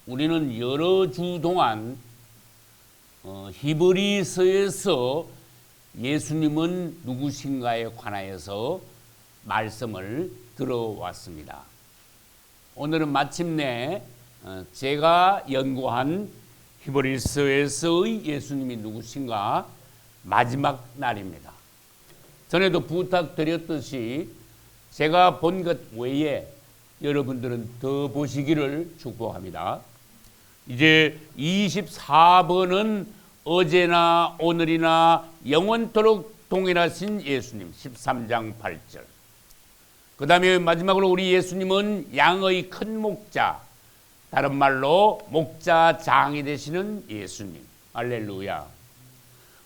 우리는 여러 주 동안 히브리서에서 예수님은 누구신가에 관하여서 말씀을 들어왔습니다. 오늘은 마침내 제가 연구한 히브리서에서의 예수님이 누구신가 마지막 날입니다. 전에도 부탁드렸듯이 제가 본 것 외에 여러분들은 더 보시기를 축복합니다. 이제 24번은 어제나 오늘이나 영원토록 동일하신 예수님 13장 8절. 그 다음에 마지막으로 우리 예수님은 양의 큰 목자, 다른 말로 목자장이 되시는 예수님. 할렐루야.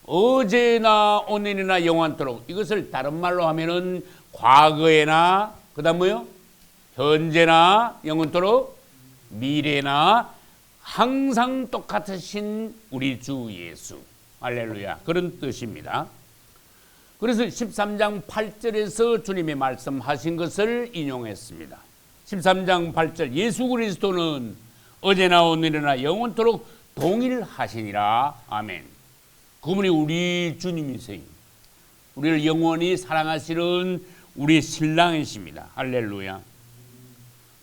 어제나 오늘이나 영원토록, 이것을 다른 말로 하면은 과거에나 그 다음 뭐요? 현재나 영원토록, 미래나 항상 똑같으신 우리 주 예수. 할렐루야. 그런 뜻입니다. 그래서 13장 8절에서 주님이 말씀하신 것을 인용했습니다. 13장 8절, 예수 그리스도는 어제나 오늘이나 영원토록 동일하시니라. 아멘. 그분이 우리 주님이세요. 우리를 영원히 사랑하시는 우리 신랑이십니다. 할렐루야.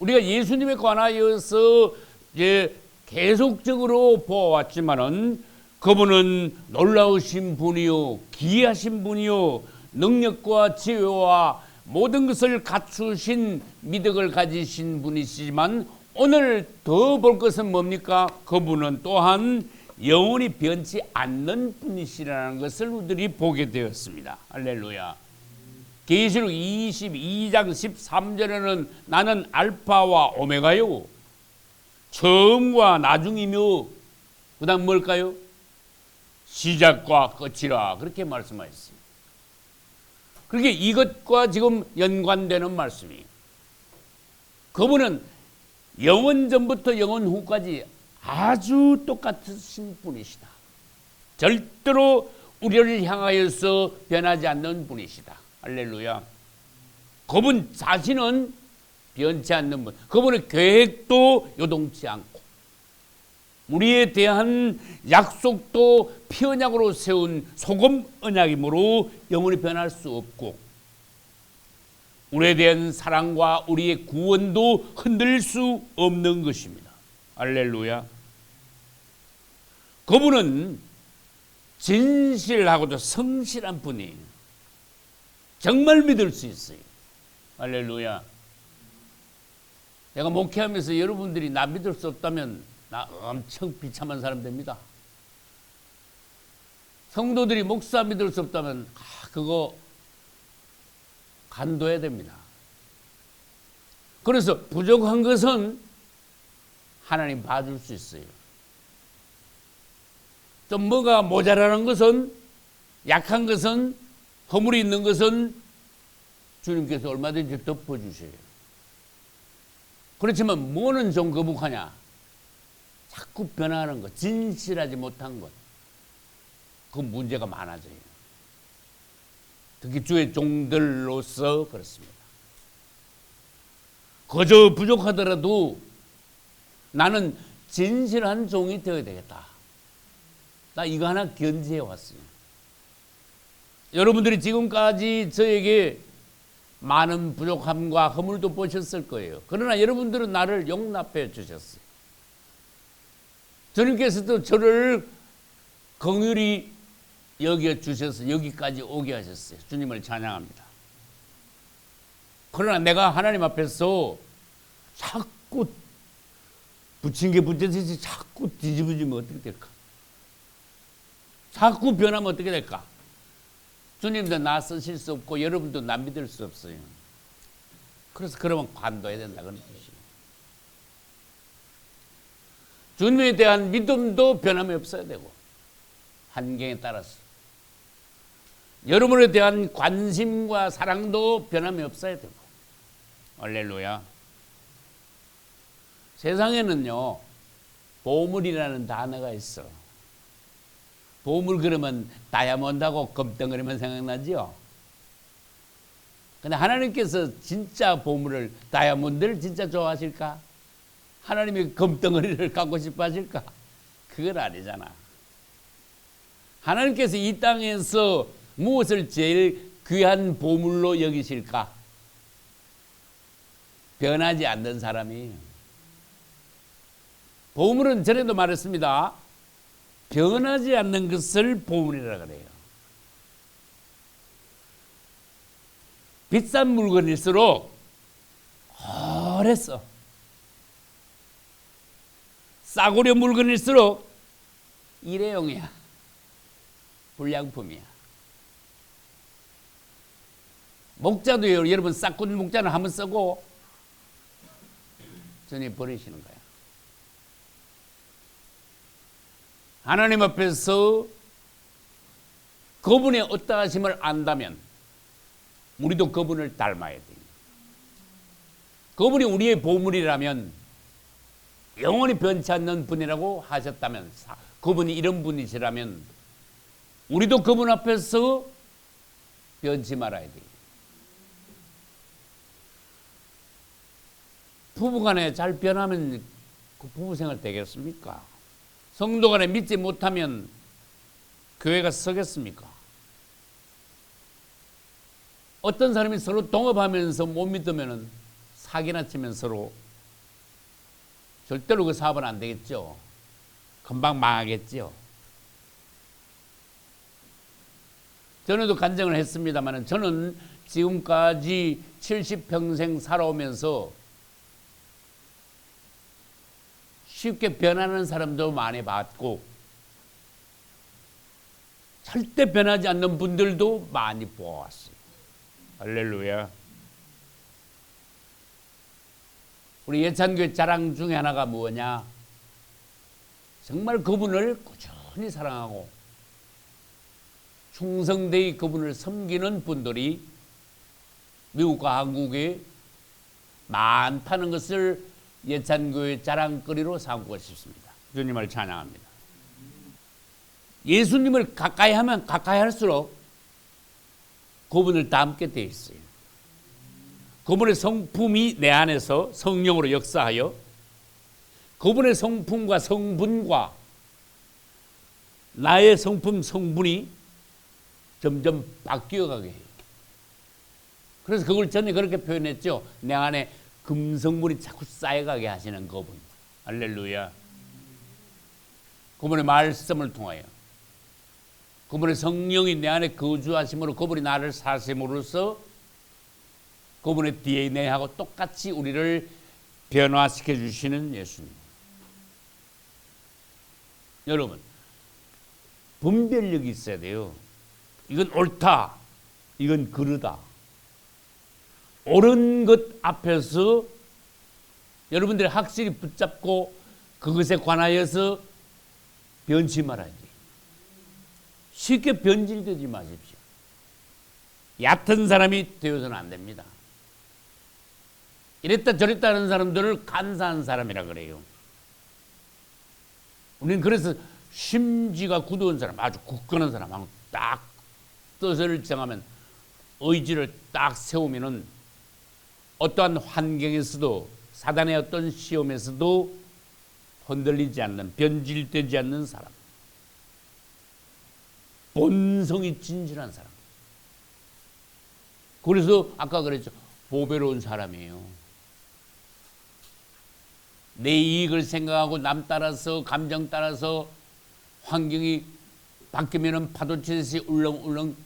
우리가 예수님에 관하여서 이제 계속적으로 보아왔지만은 그분은 놀라우신 분이요, 기이하신 분이요, 능력과 지혜와 모든 것을 갖추신 미덕을 가지신 분이시지만 오늘 더 볼 것은 뭡니까? 그분은 또한 영원히 변치 않는 분이시라는 것을 우리들이 보게 되었습니다. 할렐루야. 계시록 22장 13절에는 나는 알파와 오메가요, 처음과 나중이며 그 다음 뭘까요? 시작과 끝이라, 그렇게 말씀하셨습니다. 그렇게 이것과 지금 연관되는 말씀이, 그분은 영원 전부터 영원 후까지 아주 똑같으신 분이시다. 절대로 우리를 향하여서 변하지 않는 분이시다. 할렐루야. 그분 자신은 변치 않는 분. 그분의 계획도 요동치 않고 우리에 대한 약속도 피언약으로 세운 소금 언약이므로 영원히 변할 수 없고 우리에 대한 사랑과 우리의 구원도 흔들 수 없는 것입니다. 할렐루야. 그분은 진실하고도 성실한 분이에요. 정말 믿을 수 있어요. 할렐루야. 내가 목회하면서 여러분들이 나 믿을 수 없다면 나 엄청 비참한 사람 됩니다. 성도들이 목사 믿을 수 없다면 그거 간도해야 됩니다. 그래서 부족한 것은 하나님 봐줄 수 있어요. 좀 뭐가 모자라는 것은, 약한 것은, 허물이 있는 것은 주님께서 얼마든지 덮어주셔요. 그렇지만 뭐는 좀 거북하냐? 자꾸 변하는 것, 진실하지 못한 것, 그 문제가 많아져요. 특히 주의 종들로서 그렇습니다. 그저 부족하더라도 나는 진실한 종이 되어야 되겠다. 나 이거 하나 견지해 왔어요. 여러분들이 지금까지 저에게 많은 부족함과 허물도 보셨을 거예요. 그러나 여러분들은 나를 용납해 주셨어요. 주님께서도 저를 긍휼히 여겨주셔서 여기까지 오게 하셨어요. 주님을 찬양합니다. 그러나 내가 하나님 앞에서 자꾸 붙인 게 붙여지지 자꾸 뒤집어지면 어떻게 될까? 자꾸 변하면 어떻게 될까? 주님도 나 쓰실 수 없고 여러분도 나 믿을 수 없어요. 그래서 그러면 관둬야 된다 그런 뜻이에요. 주님에 대한 믿음도 변함이 없어야 되고 환경에 따라서 여러분에 대한 관심과 사랑도 변함이 없어야 되고. 할렐루야. 세상에는요 보물이라는 단어가 있어. 보물 그러면 다이아몬드하고 금덩어리만 생각나지요. 근데 하나님께서 진짜 보물을, 다이아몬드를 진짜 좋아하실까? 하나님이 금덩어리를 갖고 싶어 하실까? 그건 아니잖아. 하나님께서 이 땅에서 무엇을 제일 귀한 보물로 여기실까? 변하지 않는 사람이에요. 보물은 전에도 말했습니다. 변하지 않는 것을 보물이라 그래요. 비싼 물건일수록 오래 써. 싸구려 물건일수록 일회용이야. 불량품이야. 목자도요. 여러분 싹군 목자는 한번 쓰고 전혀 버리시는 거야. 하나님 앞에서 그분의 어떠하심을 안다면 우리도 그분을 닮아야 돼요. 그분이 우리의 보물이라면 영원히 변치 않는 분이라고 하셨다면, 그분이 이런 분이시라면 우리도 그분 앞에서 변치 말아야 돼요. 부부간에 잘 변하면 그 부부생활 되겠습니까? 성도간에 믿지 못하면 교회가 서겠습니까? 어떤 사람이 서로 동업하면서 못 믿으면 사기나 치면 서로 절대로 그 사업은 안 되겠죠. 금방 망하겠죠. 전에도 간증을 했습니다만 저는 지금까지 70평생 살아오면서 쉽게 변하는 사람도 많이 봤고 절대 변하지 않는 분들도 많이 보았어요. 할렐루야. 우리 예찬교회 자랑 중에 하나가 뭐냐? 정말 그분을 꾸준히 사랑하고 충성되이 그분을 섬기는 분들이 미국과 한국에 많다는 것을 예찬교회 자랑거리로 삼고 싶습니다. 주님을 찬양합니다. 예수님을 가까이 하면 가까이 할수록 그분을 닮게 돼 있어요. 그분의 성품이 내 안에서 성령으로 역사하여 그분의 성품과 성분과 나의 성품 성분이 점점 바뀌어가게 해요. 그래서 그걸 전에 그렇게 표현했죠. 내 안에 금성분이 자꾸 쌓여가게 하시는 그분. 할렐루야. 그분의 말씀을 통하여 그분의 성령이 내 안에 거주하심으로 그분이 나를 사심으로써 그분의 DNA하고 똑같이 우리를 변화시켜 주시는 예수님. 여러분, 분별력이 있어야 돼요. 이건 옳다, 이건 그르다. 옳은 것 앞에서 여러분들이 확실히 붙잡고 그것에 관하여서 변치 말아야 돼요. 쉽게 변질되지 마십시오. 얕은 사람이 되어서는 안 됩니다. 이랬다 저랬다 하는 사람들을 간사한 사람이라 그래요. 우리는 그래서 심지가 굳어온 사람, 아주 굳건한 사람하고 딱 뜻을 정하면 의지를 딱 세우면은 어떠한 환경에서도 사단의 어떤 시험에서도 흔들리지 않는, 변질되지 않는 사람, 본성이 진실한 사람. 그래서 아까 그랬죠. 보배로운 사람이에요. 내 이익을 생각하고 남 따라서 감정 따라서 환경이 바뀌면은 파도치듯이 울렁울렁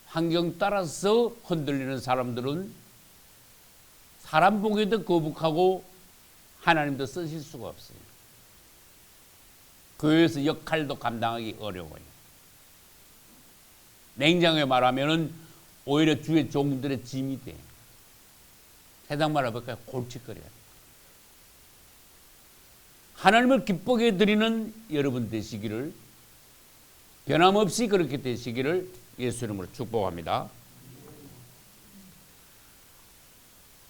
환경 따라서 흔들리는 사람들은 사람 보기에도 거북하고 하나님도 쓰실 수가 없어요. 교회에서 역할도 감당하기 어려워요. 냉정하게 말하면은 오히려 주의 종들의 짐이 돼. 세상 말해볼까요? 골칫거리야. 하나님을 기쁘게 드리는 여러분 되시기를, 변함없이 그렇게 되시기를 예수 이름으로 축복합니다.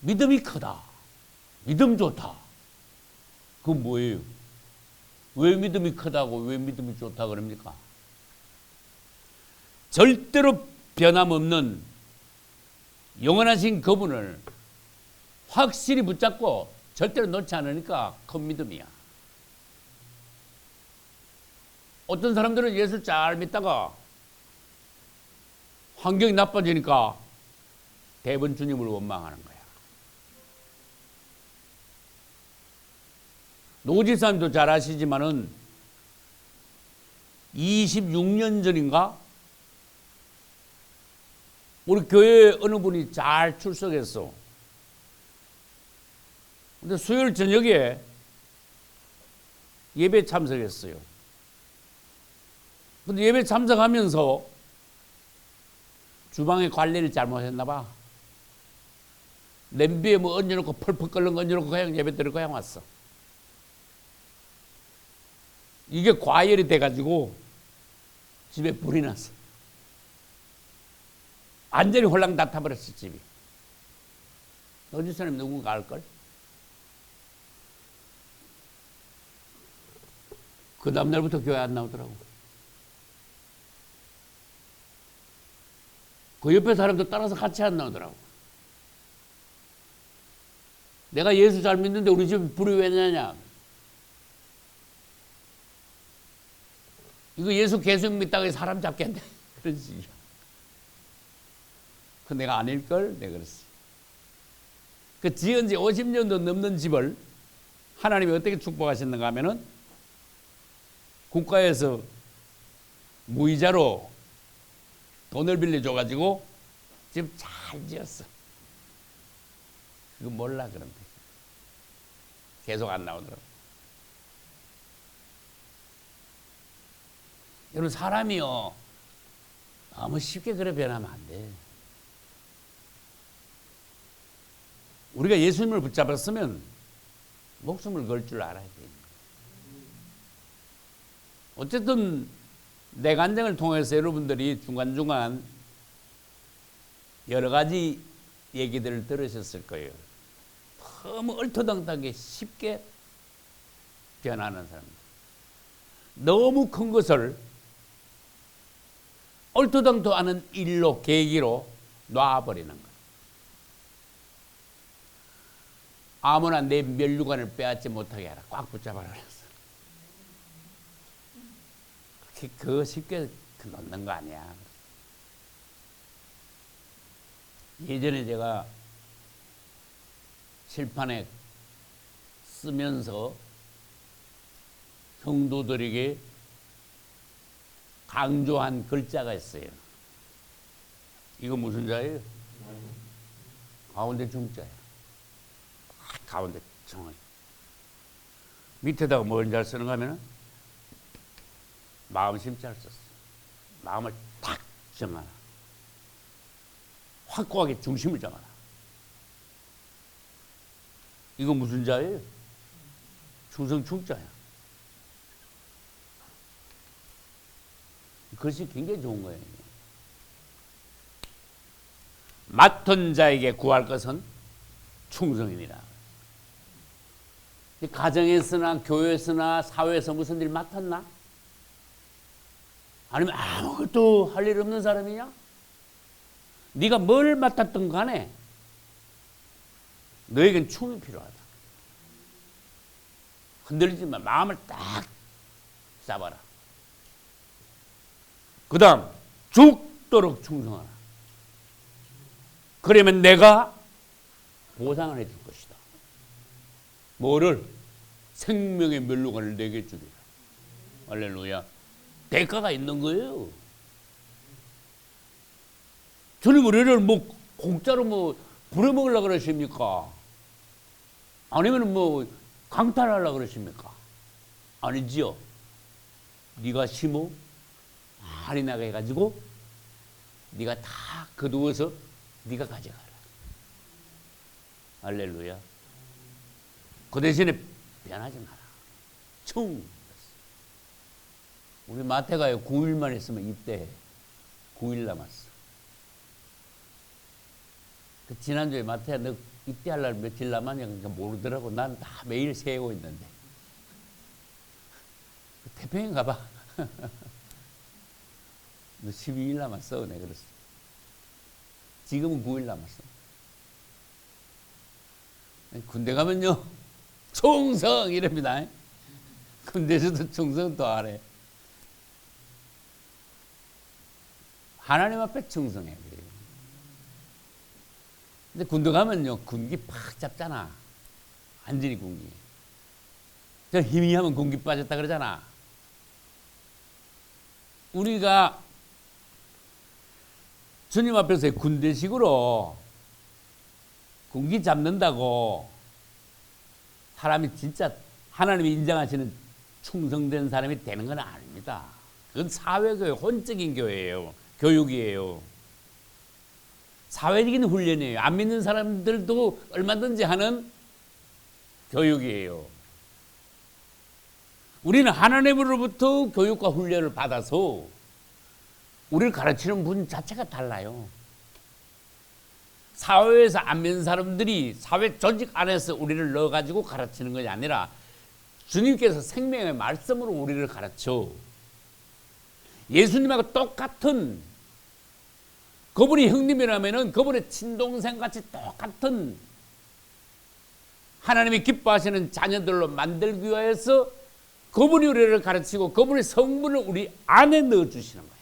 믿음이 크다. 믿음 좋다. 그건 뭐예요? 왜 믿음이 크다고 왜 믿음이 좋다 그럽니까? 절대로 변함없는 영원하신 그분을 확실히 붙잡고 절대로 놓지 않으니까 큰 믿음이야. 어떤 사람들은 예수 잘 믿다가 환경이 나빠지니까 대번 주님을 원망하는 거야. 노지사님도 잘 아시지만은 26년 전인가 우리 교회에 어느 분이 잘 출석했어. 근데 수요일 저녁에 예배 참석했어요. 근데 예배 참석하면서 주방의 관리를 잘못했나 봐. 냄비에 뭐 얹어놓고 펄펄 끓는 거 얹어놓고 그냥 예배 드리고 그냥 왔어. 이게 과열이 돼가지고 집에 불이 났어. 완전히 홀랑 다 타버렸어, 집이. 어디 사람 누군가 알걸? 그 다음날부터 교회 안 나오더라고. 그 옆에 사람도 따라서 같이 안 나오더라고. 내가 예수 잘 믿는데 우리 집에 불이 왜 나냐? 이거 예수 계속 믿다가 사람 잡겠네. 그러지. 그 내가 아닐걸? 내가 그랬어. 그 지은 지 50년도 넘는 집을 하나님이 어떻게 축복하셨는가 하면은 국가에서 무이자로 돈을 빌려줘가지고 집 잘 지었어. 그거 몰라 그런데. 계속 안 나오더라고. 여러분 사람이요 너무 쉽게 그래 변하면 안 돼. 우리가 예수님을 붙잡았으면 목숨을 걸 줄 알아야 돼. 어쨌든 내 간증을 통해서 여러분들이 중간중간 여러 가지 얘기들을 들으셨을 거예요. 너무 얼토당당하게 쉽게 변하는 사람. 너무 큰 것을 얼토당토 않은 일로 계기로 놔버리는 것. 아무나 내 멸류관을 빼앗지 못하게 하라. 꽉 붙잡아라 그랬어. 그거 쉽게 놓는 거 아니야. 예전에 제가 칠판에 쓰면서 성도들에게 강조한 글자가 있어요. 이거 무슨 자예요? 가운데 중자예요. 가운데 정확히. 밑에다가 뭘 잘 쓰는가 하면은 마음 심자를 썼어. 마음을 탁 정하라. 확고하게 중심을 정하라. 이거 무슨 자예요? 충성 충자야. 그것이 굉장히 좋은 거예요. 맡은 자에게 구할 것은 충성이니라. 가정에서나 교회에서나 사회에서 무슨 일 맡았나? 아니면 아무것도 할 일 없는 사람이냐? 네가 뭘 맡았든 간에 너에겐 충이 필요하다. 흔들리지 마. 마음을 딱 잡아라. 그 다음 죽도록 충성하라. 그러면 내가 보상을 해줄 것이다. 뭐를? 생명의 멸류관을 내게 주리라. 할렐루야. 대가가 있는 거예요. 주님 우리를 뭐 공짜로 뭐 부려먹으려고 그러십니까? 아니면 뭐 강탈하려고 그러십니까? 아니지요. 네가 심어 할인하게 해가지고 네가 다 거두어서 네가 가져가라. 할렐루야. 그 대신에 변하지 마라. 우리 마태가요 9일만 있으면 입대해. 9일 남았어. 그 지난주에 마태야 너 입대하려면 며칠 남았냐 그러니까 모르더라고. 난 다 매일 세우고 있는데. 태평양 가봐. 너 12일 남았어. 내가 그랬어. 지금은 9일 남았어. 군대 가면요 충성 이럽니다. 군대에서도 충성 또 하래. 하나님 앞에 충성해야 돼요. 근데 군대 가면요, 군기 팍 잡잖아. 완전히 군기. 저 희미하면 군기 빠졌다 그러잖아. 우리가 주님 앞에서 군대식으로 군기 잡는다고 사람이 진짜 하나님이 인정하시는 충성된 사람이 되는 건 아닙니다. 그건 사회교회, 혼적인 교회예요. 교육이에요. 사회적인 훈련이에요. 안 믿는 사람들도 얼마든지 하는 교육이에요. 우리는 하나님으로부터 교육과 훈련을 받아서 우리를 가르치는 분 자체가 달라요. 사회에서 안 믿는 사람들이 사회 조직 안에서 우리를 넣어가지고 가르치는 것이 아니라 주님께서 생명의 말씀으로 우리를 가르쳐. 예수님하고 똑같은, 그분이 형님이라면은 그분의 친동생 같이 똑같은 하나님이 기뻐하시는 자녀들로 만들기 위해서 그분이 우리를 가르치고 그분의 성분을 우리 안에 넣어주시는 거야.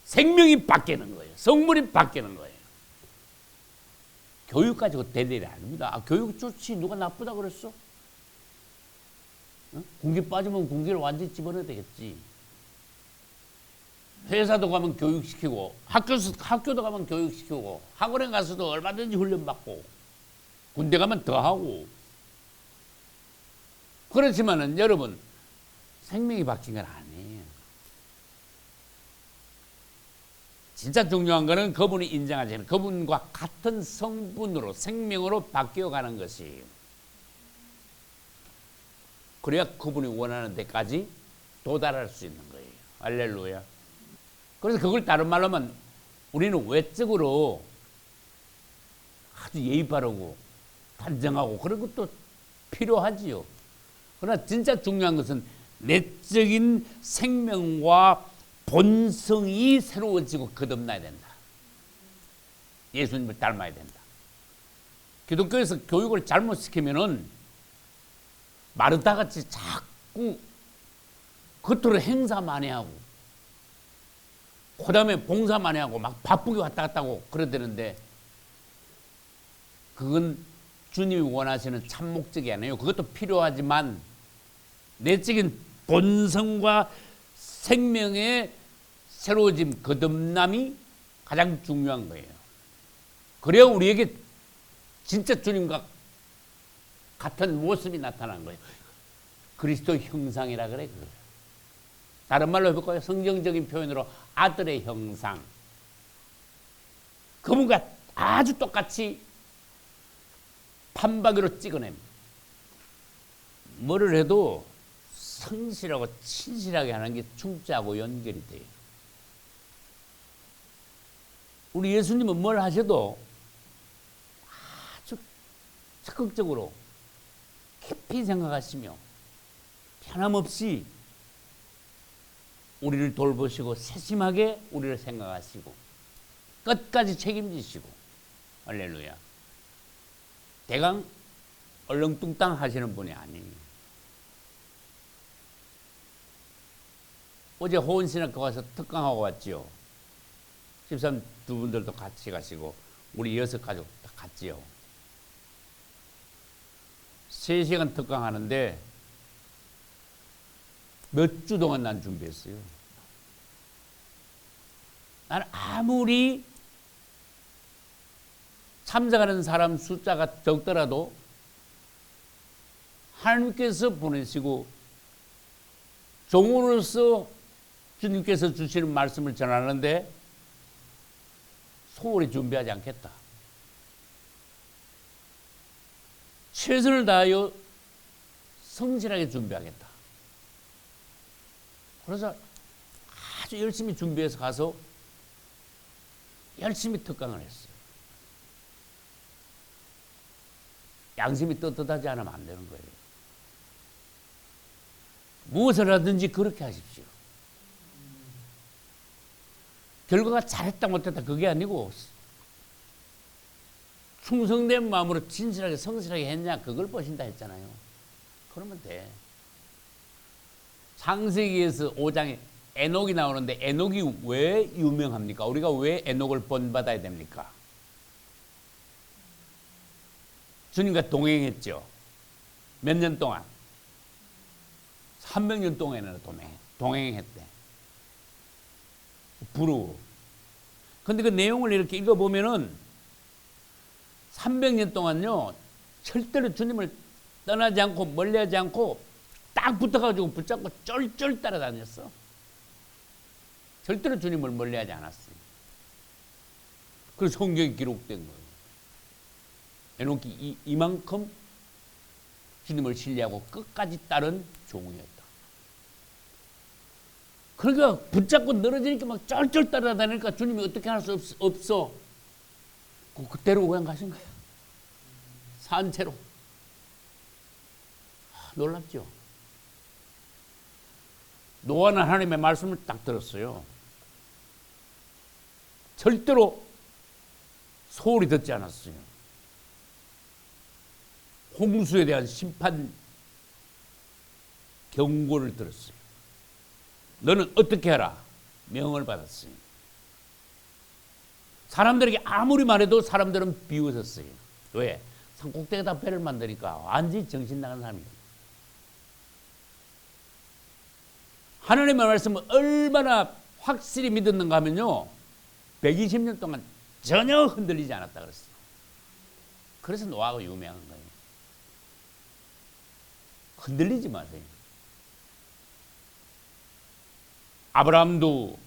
생명이 바뀌는 거예요. 성분이 바뀌는 거예요. 교육 가지고 될 일이 아닙니다. 아, 교육 좋지. 누가 나쁘다 그랬어? 어? 군기 빠지면 군기를 완전히 집어넣어야 되겠지. 회사도 가면 교육시키고, 학교도 가면 교육시키고, 학원에 가서도 얼마든지 훈련받고, 군대 가면 더 하고. 그렇지만은 여러분, 생명이 바뀐 건 아니에요. 진짜 중요한 거는 그분이 인정하시는 그분과 같은 성분으로, 생명으로 바뀌어가는 것이. 그래야 그분이 원하는 데까지 도달할 수 있는 거예요. 할렐루야. 그래서 그걸 다른 말로 하면 우리는 외적으로 아주 예의 바르고 단정하고 그런 것도 필요하지요. 그러나 진짜 중요한 것은 내적인 생명과 본성이 새로워지고 거듭나야 된다. 예수님을 닮아야 된다. 기독교에서 교육을 잘못 시키면은 마르다같이 자꾸 겉으로 행사 많이 하고 그 다음에 봉사 많이 하고 막 바쁘게 왔다 갔다 하고 그러대는데 그건 주님이 원하시는 참 목적이 아니에요. 그것도 필요하지만 내적인 본성과 생명의 새로워짐, 거듭남이 가장 중요한 거예요. 그래야 우리에게 진짜 주님과 같은 모습이 나타나는 거예요. 그리스도 형상이라 그래. 다른 말로 해볼까요? 성경적인 표현으로 아들의 형상. 그분과 아주 똑같이 판박이로 찍어냅니다. 뭐를 해도 성실하고 친실하게 하는 게 충자하고 연결이 돼요. 우리 예수님은 뭘 하셔도 아주 적극적으로 깊이 생각하시며 변함없이 우리를 돌보시고 세심하게 우리를 생각하시고 끝까지 책임지시고 할렐루야. 대강 얼렁뚱땅 하시는 분이 아니에요. 어제 호원신학교 가서 특강하고 왔지요. 집사님 두 분들도 같이 가시고 우리 6가족 다 갔지요. 3시간 특강하는데 몇 주 동안 난 준비했어요. 나는 아무리 참석하는 사람 숫자가 적더라도 하나님께서 보내시고 종으로서 주님께서 주시는 말씀을 전하는데 소홀히 준비하지 않겠다. 최선을 다하여 성실하게 준비하겠다. 그래서 아주 열심히 준비해서 가서 열심히 특강을 했어요. 양심이 떳떳하지 않으면 안 되는 거예요. 무엇을 하든지 그렇게 하십시오. 결과가 잘했다 못했다 그게 아니고 충성된 마음으로 진실하게 성실하게 했냐 그걸 보신다 했잖아요. 그러면 돼. 창세기에서 5장에 에녹이 나오는데 에녹이 왜 유명합니까? 우리가 왜 에녹을 본받아야 됩니까? 주님과 동행했죠. 몇 년 동안? 300년 동안이나 동행했대. 부러워. 근데 그 내용을 이렇게 읽어보면은 300년 동안요, 절대로 주님을 떠나지 않고 멀리하지 않고 딱 붙어가지고 붙잡고 쫄쫄 따라다녔어. 절대로 주님을 멀리하지 않았어요. 그래서 성경에 기록된 거예요. 에녹이 이만큼 주님을 신뢰하고 끝까지 따른 종이었다. 그러니까 붙잡고 늘어지니까 막 쫄쫄 따라다니니까 주님이 어떻게 할 수 없어. 그대로 그냥 가신 거야. 산채로. 놀랍죠? 노아는 하나님의 말씀을 딱 들었어요. 절대로 소홀히 듣지 않았어요. 홍수에 대한 심판 경고를 들었어요. 너는 어떻게 하라? 명을 받았어요. 사람들에게 아무리 말해도 사람들은 비웃었어요. 왜? 산꼭대기에다 배를 만드니까 완전히 정신 나간 사람이에요. 하나님의 말씀을 얼마나 확실히 믿었는가 하면요, 120년 동안 전혀 흔들리지 않았다 그랬어요. 그래서 노아가 유명한 거예요. 흔들리지 마세요. 아브라함도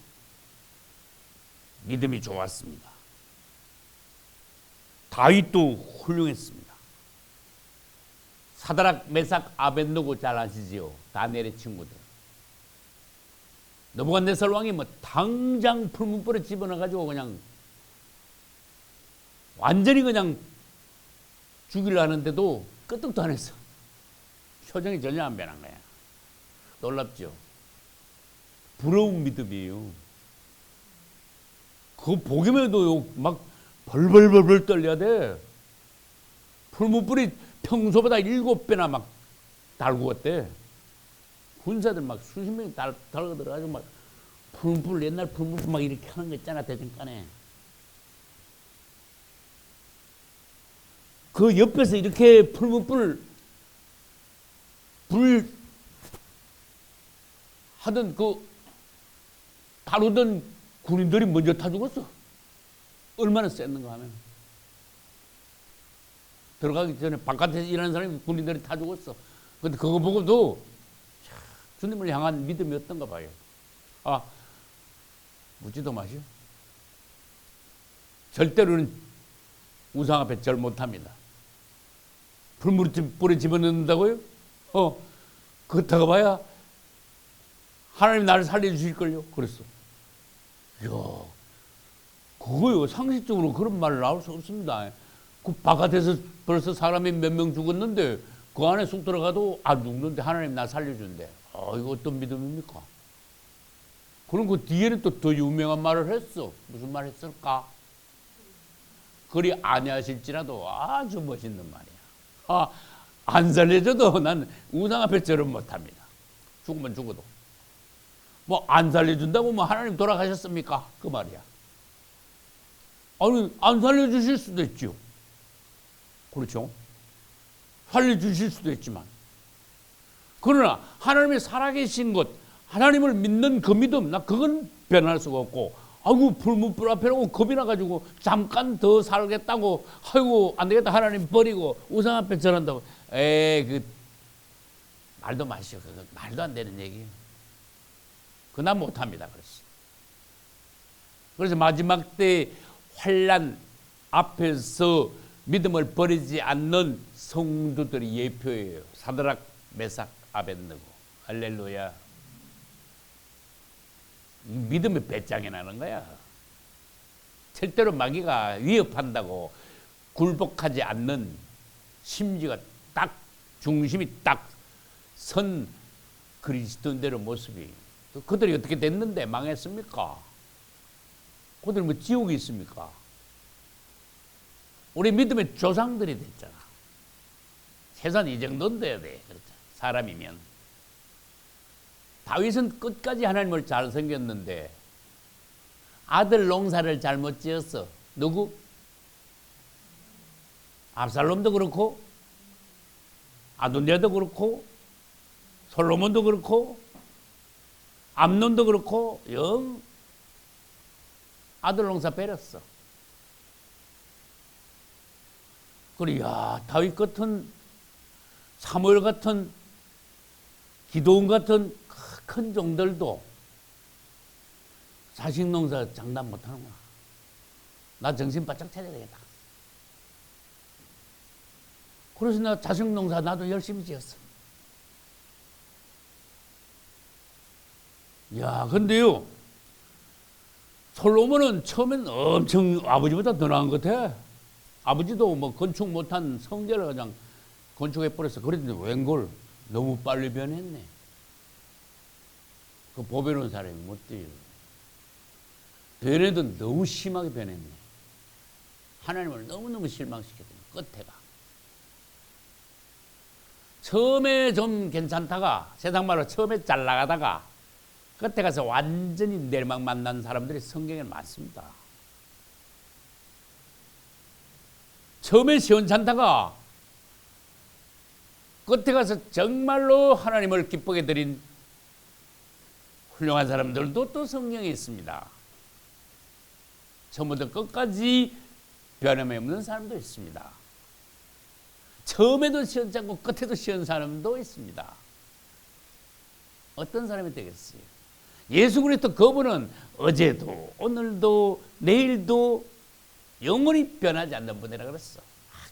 믿음이 좋았습니다. 다윗도 훌륭했습니다. 사드락, 메삭, 아벳느고 잘 아시지요? 다니엘의 친구들. 느부갓네살 왕이 뭐 당장 풀문불에 집어넣어가지고 그냥 완전히 그냥 죽이려 하는데도 끄떡도 안 했어. 표정이 전혀 안 변한 거야. 놀랍죠? 부러운 믿음이에요. 그거 보기만 해도 막 벌벌벌벌 떨려야 돼. 풀무불이 평소보다 7배나 막 달구었대. 군사들 막 수십 명이 달고 들어가지고 막 풀무불, 옛날 풀무불 막 이렇게 하는 거 있잖아, 대중간에. 그 옆에서 이렇게 풀무불 불 하던 그 다루던 군인들이 먼저 타 죽었어. 얼마나 셌는가 하면. 들어가기 전에 바깥에서 일하는 사람이 군인들이 타 죽었어. 근데 그거 보고도 주님을 향한 믿음이 어떤가 봐요. 아, 묻지도 마시오. 절대로는 우상 앞에 절 못합니다. 불에 집어넣는다고요? 그렇다고 봐야 하나님 나를 살려주실걸요? 그랬어. 이야, 그거요. 상식적으로 그런 말 나올 수 없습니다. 그 바깥에서 벌써 사람이 몇 명 죽었는데 그 안에 쑥 들어가도 안 죽는데 하나님 나 살려준대. 이거 어떤 믿음입니까? 그럼 그 뒤에는 또 더 유명한 말을 했어. 무슨 말 했을까? 그리 아니하실지라도 아주 멋있는 말이야. 안 살려줘도 난 우상 앞에 절은 못합니다. 죽으면 죽어도. 뭐 안 살려준다고 뭐 하나님 돌아가셨습니까? 그 말이야. 아니, 안 살려주실 수도 있죠. 그렇죠? 살려주실 수도 있지만. 그러나 하나님이 살아계신 것, 하나님을 믿는 그 믿음, 나 그건 변할 수가 없고, 아이고 불문불 앞에라고 겁이 나가지고 잠깐 더 살겠다고, 아이고 안 되겠다 하나님 버리고 우상 앞에 절한다고. 그 말도 마시오. 그거 말도 안 되는 얘기예요. 그거 난 못합니다. 그래서 마지막 때 환난 앞에서 믿음을 버리지 않는 성도들이 예표예요. 사드락, 메삭, 아벳느고. 할렐루야. 믿음이 배짱이 나는 거야. 절대로 마귀가 위협한다고 굴복하지 않는 심지가 딱 중심이 딱 선 그리스도인들의 모습이. 그들이 어떻게 됐는데 망했습니까? 그들 뭐 지옥이 있습니까? 우리 믿음의 조상들이 됐잖아. 최소한 이 정도는 돼야 돼. 그렇죠. 사람이면. 다윗은 끝까지 하나님을 잘 섬겼는데 아들 농사를 잘못 지었어. 누구? 압살롬도 그렇고 아도니아도 그렇고 솔로몬도 그렇고 암논도 그렇고 영 아들 농사 베렸어. 그래, 야, 다윗 같은 사무엘 같은 기도원 같은 큰 종들도 자식 농사 장담 못하는구나. 나 정신 바짝 차려야 되겠다. 그래서 나 자식 농사 나도 열심히 지었어. 야, 근데요, 솔로몬은 처음엔 엄청 아버지보다 더 나은 것 같아. 아버지도 뭐 건축 못한 성전을 그냥 건축해버렸어. 그랬는데 웬걸 너무 빨리 변했네. 그 보배로운 사람이 못 돼요. 변해도 너무 심하게 변했네. 하나님을 너무너무 실망시켰더니 끝에가. 처음에 좀 괜찮다가 세상 말로 처음에 잘 나가다가 끝에 가서 완전히 멸망 만난 사람들이 성경에 많습니다. 처음에 시원찮다가 끝에 가서 정말로 하나님을 기쁘게 드린 훌륭한 사람들도 또 성경에 있습니다. 처음부터 끝까지 변함이 없는 사람도 있습니다. 처음에도 시원찮고 끝에도 시원 사람도 있습니다. 어떤 사람이 되겠어요? 예수 그리스도 그분은 어제도 오늘도 내일도 영원히 변하지 않는 분이라 그랬어.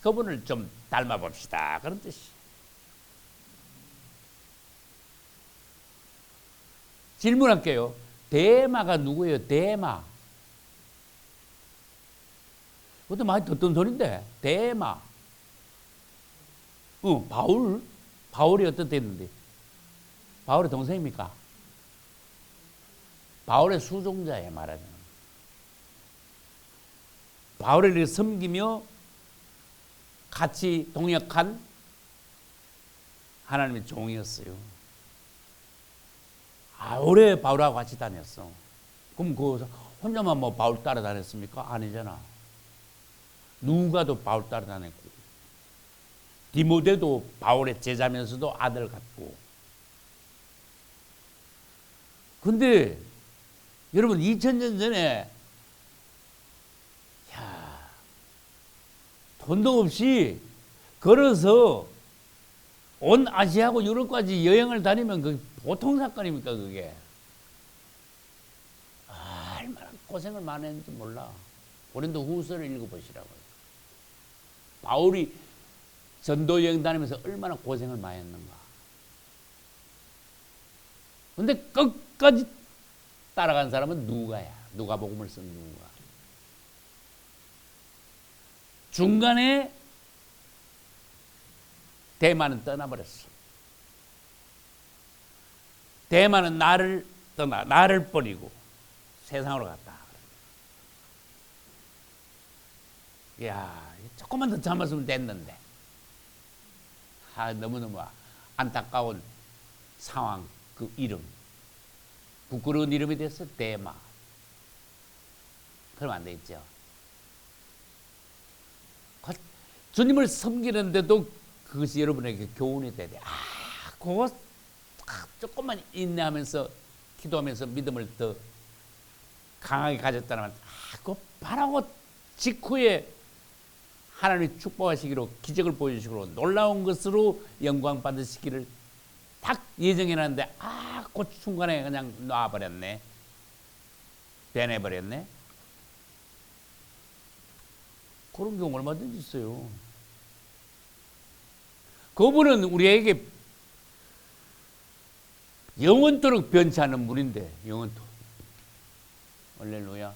그분을 좀 닮아봅시다. 그런 뜻이. 질문할게요. 데마가 누구예요? 데마. 그것도 많이 듣던 소리인데. 데마. 바울. 바울이 어떻게 됐는데? 바울의 동생입니까? 바울의 수종자에 말하자면. 바울을 섬기며 같이 동역한 하나님의 종이었어요. 오래 바울하고 같이 다녔어. 그럼 그 혼자만 뭐 바울 따라다녔습니까? 아니잖아. 누가도 바울 따라다녔고 디모데도 바울의 제자면서도 아들 같고. 근데 여러분 2000년 전에 돈도 없이 걸어서 온 아시아하고 유럽까지 여행을 다니면 그 보통 사건입니까 그게? 얼마나 고생을 많이 했는지 몰라. 고린도 후서를 읽어보시라고요. 바울이 전도 여행 다니면서 얼마나 고생을 많이 했는가. 근데 끝까지 따라간 사람은 누가야. 누가복음을 쓴 누가. 중간에 대만은 떠나버렸어. 대만은 나를 버리고 세상으로 갔다. 야, 조금만 더 참았으면 됐는데. 너무너무 안타까운 상황, 그 이름. 부끄러운 이름이 됐어, 대마. 그러면 안 되겠죠. 주님을 섬기는데도 그것이 여러분에게 교훈이 돼야 돼. 그거 조금만 인내하면서 기도하면서 믿음을 더 강하게 가졌다면 그거 바라고 직후에 하나님이 축복하시기로 기적을 보여주시기로 놀라운 것으로 영광 받으시기를 딱 예정해놨는데 그 순간에 그냥 놔버렸네. 변해버렸네. 그런 경우 얼마든지 있어요. 그분은 우리에게 영원토록 변치 않는 분인데 영원토록. 할렐루야.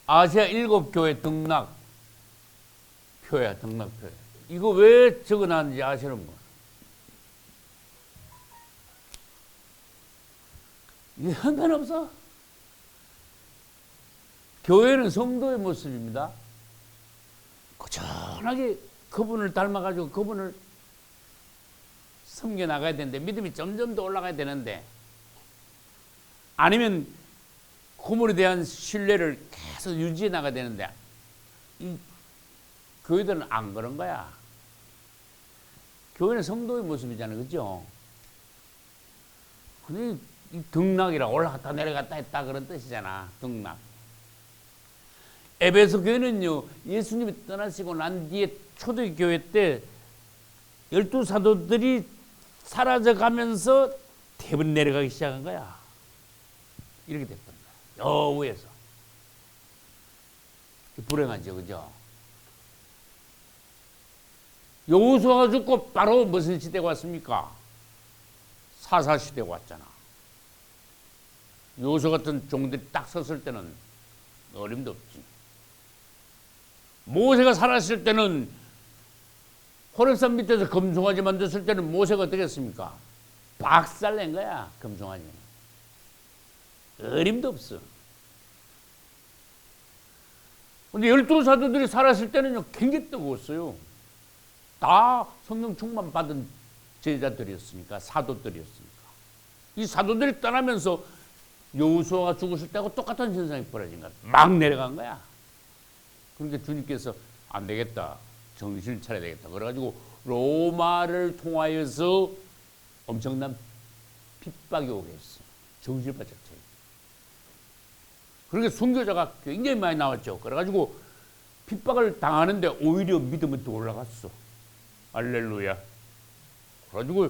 아시아 7교회 등락표야. 등락표. 이거 왜 적어놨는지 아시는 분? 이게 상관없어. 교회는 성도의 모습입니다. 꾸준하게 그분을 닮아가지고 그분을 섬겨 나가야 되는데, 믿음이 점점 더 올라가야 되는데, 아니면 그분에 대한 신뢰를 계속 유지해 나가야 되는데, 이 교회들은 안 그런 거야. 교회는 성도의 모습이잖아요, 그죠? 근데 이 등락이라 올라갔다 내려갔다 했다 그런 뜻이잖아, 등락. 에베소 교회는요, 예수님이 떠나시고 난 뒤에 초대교회 때 12사도들이 사라져 가면서 대번 내려가기 시작한 거야. 이렇게 됐던 거야. 저 위에서. 불행하죠, 그죠? 여호수아가 죽고 바로 무슨 시대가 왔습니까? 사사시대가 왔잖아. 여호수아 같은 종들이 딱 섰을 때는 어림도 없지. 모세가 살았을 때는, 호렙산 밑에서 금송아지 만졌을 때는 모세가 어떻게 했습니까? 박살낸 거야, 금송아지. 어림도 없어. 근데 12사도들이 살았을 때는요, 굉장히 뜨거웠어요. 다 성령 충만 받은 제자들이었으니까, 사도들이었으니까. 이 사도들이 떠나면서 여호수아가 죽었을 때하고 똑같은 현상이 벌어진 거야. 막 내려간 거야. 그러니까 주님께서 안 되겠다, 정신을 차려야 되겠다. 그래가지고 로마를 통하여서 엄청난 핍박이 오게 했어. 정신을 바짝 차려. 그러니까 순교자가 굉장히 많이 나왔죠. 그래가지고 핍박을 당하는데 오히려 믿음은 또 올라갔어. 할렐루야. 그래가지고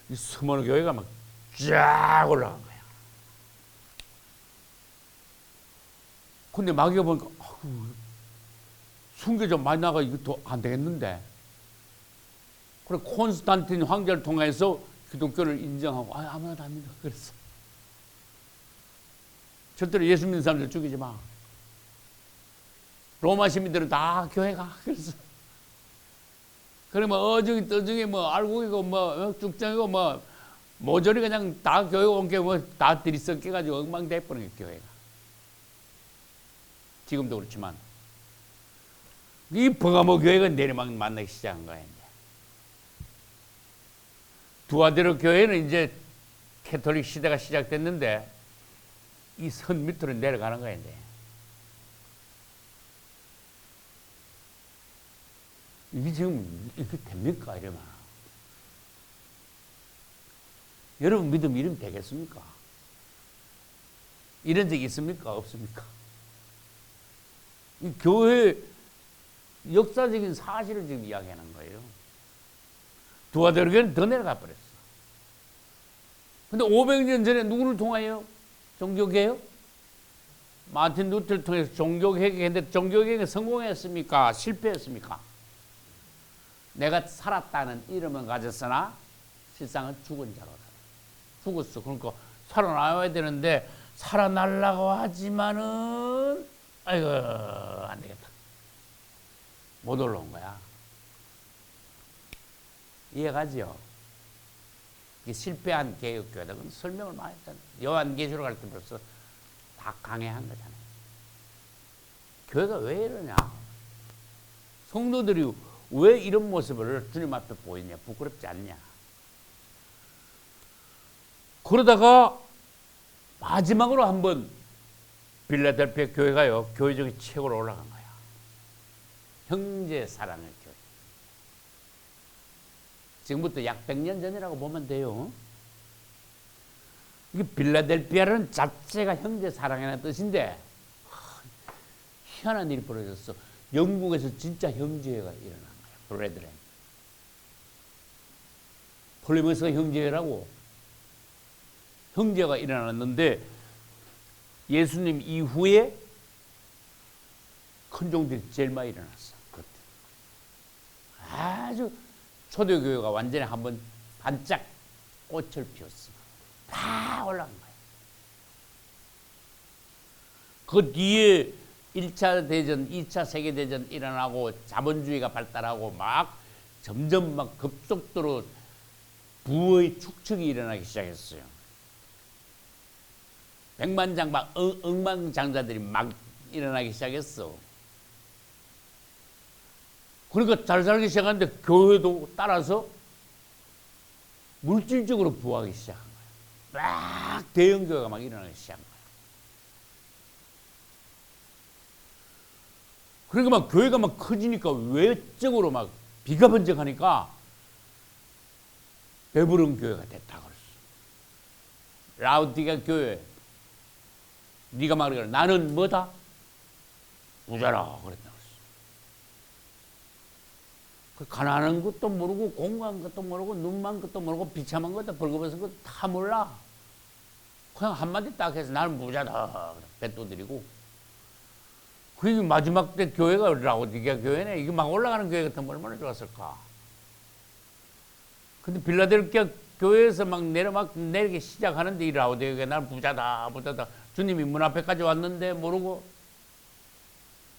이 스모너 교회가 막 쫙 올라간 거야. 근데 마귀가 보니까 순교자 많이 나가, 이거 안 되겠는데. 그래 콘스탄틴 황제를 통해서 기독교를 인정하고, 아무나도 안 믿어. 그랬어. 절대로 예수 믿는 사람들 죽이지 마. 로마 시민들은 다 교회 가. 그랬어. 그러면 어중이 떠중이 뭐 알고이고 뭐 쭉정이고 뭐 모조리 그냥 다 교회 온 게 뭐 다 들이섞여가지고 엉망돼버린 교회가. 지금도 그렇지만 이 버가모 교회가 내리막 만나기 시작한 거야. 이제 두아데로 교회는 이제 캐톨릭 시대가 시작됐는데 이 선 밑으로 내려가는 거야. 이제 이게 지금 이렇게 됩니까? 이러면 여러분 믿음 이러면 되겠습니까? 이런 적이 있습니까? 없습니까? 이 교회 역사적인 사실을 지금 이야기하는 거예요. 두아데로 교회는 더 내려가 버렸어. 근데 500년 전에 누구를 통하여 종교개혁? 마틴 루터를 통해서 종교개혁했는데 종교개혁에 성공했습니까? 실패했습니까? 내가 살았다는 이름은 가졌으나 실상은 죽은 자로 죽었어. 그러니까 살아나와야 되는데 살아나려고 하지만은 아이고 안 되겠다. 못 올라온 거야. 이해가지요? 이게 실패한 개혁교회다. 그건 설명을 많이 했잖아. 요한계시록 할 때 벌써 다 강해한 거잖아요. 교회가 왜 이러냐? 성도들이 왜 이런 모습을 주님 앞에 보이냐? 부끄럽지 않냐? 그러다가 마지막으로 한번 빌라델피아 교회가요, 교회적인 최고로 올라간 거야. 형제 사랑의 교회. 지금부터 약 100년 전이라고 보면 돼요. 이게 빌라델피아라는 자체가 형제 사랑이라는 뜻인데 희한한 일이 벌어졌어. 영국에서 진짜 형제회가 일어난 거야. 브레드렌. 폴리머스가 형제회라고 형제가 일어났는데 예수님 이후에 큰 종들이 제일 많이 일어났어. 그때. 아주 초대교회가 완전히 한번 반짝 꽃을 피웠어. 다 올라간 거야. 그 뒤에 1차 대전, 2차 세계대전 일어나고 자본주의가 발달하고 막 점점 막 급속도로 부의 축적이 일어나기 시작했어요. 백만장막 억만장자들이 막 일어나기 시작했어. 그러니까 잘 살기 시작하는데 교회도 따라서 물질적으로 부하기 시작한 거예요. 막 대형 교회가 막 일어나기 시작한 거예요. 그러니까 막 교회가 막 커지니까 외적으로 막 비가번쩍하니까 배부른 교회가 됐다 그랬어. 라우디가 교회. 네가 말하기를 나는 뭐다? 부자라 그랬다 그랬어. 그 가난한 것도 모르고 공부한 것도 모르고 눈만 것도 모르고 비참한 것도 벌거벗은 것도 다 몰라. 그냥 한마디 딱 해서 나는 부자다. 배 두드리고. 그 마지막 때 교회가 라우디게아 교회네. 이게 막 올라가는 교회 같으면 얼마나 좋았을까. 근데 빌라델피아 교회에서 막 내리기 시작하는데 이 라우디게아가 나는 부자다. 주님이 문 앞에까지 왔는데 모르고